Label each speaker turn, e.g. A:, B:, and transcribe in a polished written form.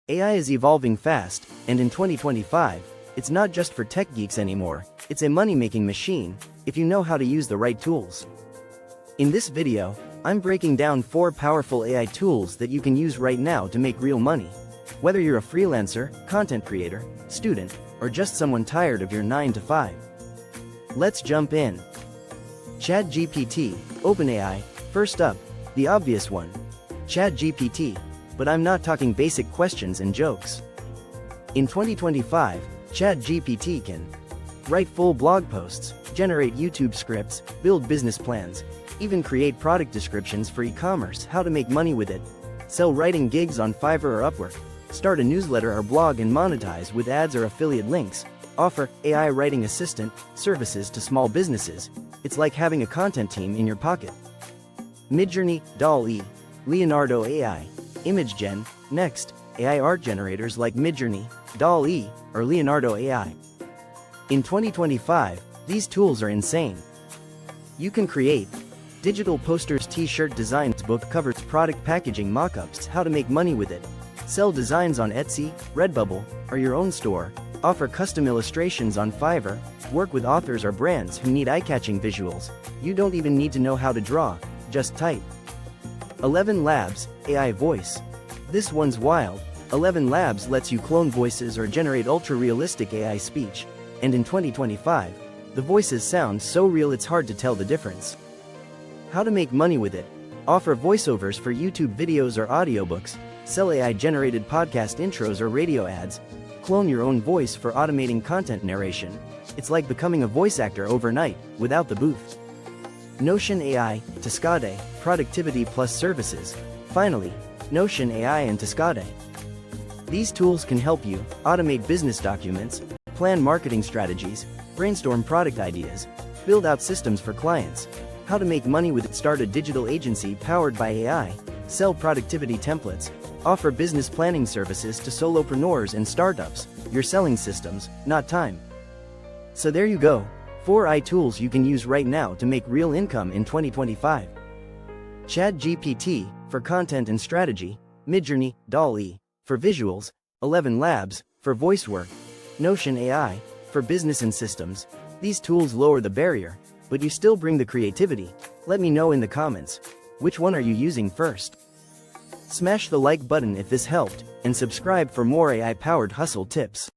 A: AI is evolving fast, and in 2025, it's not just for tech geeks anymore, it's a money-making machine, if you know how to use the right tools. In this video, I'm breaking down 4 powerful AI tools that you can use right now to make real money. Whether you're a freelancer, content creator, student, or just someone tired of your 9 to 5. Let's jump in. ChatGPT, OpenAI, first up, the obvious one. ChatGPT, but I'm not talking basic questions and jokes. In 2025, ChatGPT can write full blog posts, generate YouTube scripts, build business plans, even create product descriptions for e-commerce, how to make money with it, sell writing gigs on Fiverr or Upwork, start a newsletter or blog and monetize with ads or affiliate links, offer AI writing assistant services to small businesses. It's like having a content team in your pocket. Midjourney, DALL-E, Leonardo AI, ImageGen, next, AI art generators like Midjourney, DALL-E, or Leonardo AI. In 2025, these tools are insane. You can create digital posters, t-shirt designs, book covers, product packaging mock-ups, how to make money with it, sell designs on Etsy, Redbubble, or your own store, offer custom illustrations on Fiverr, work with authors or brands who need eye-catching visuals. You don't even need to know how to draw, just type. 11 Labs, AI voice. This one's wild. 11 Labs lets you clone voices or generate ultra-realistic AI speech, and in 2025, the voices sound so real it's hard to tell the difference. How to make money with it. Offer voiceovers for YouTube videos or audiobooks, sell AI-generated podcast intros or radio ads, clone your own voice for automating content narration. It's like becoming a voice actor overnight, without the booth. Notion AI, Tascade, productivity plus services. Finally, Notion AI and Tascade. These tools can help you automate business documents, plan marketing strategies, brainstorm product ideas, build out systems for clients. How to make money with it. Start a digital agency powered by AI, sell productivity templates, offer business planning services to solopreneurs and startups. You're selling systems, not time. So there you go, 4 AI tools you can use right now to make real income in 2025. ChatGPT, for content and strategy, Midjourney, DALL-E, for visuals, 11 Labs, for voice work, Notion AI, for business and systems. These tools lower the barrier, but you still bring the creativity. Let me know in the comments, which one are you using first? Smash the like button if this helped, and subscribe for more AI-powered hustle tips.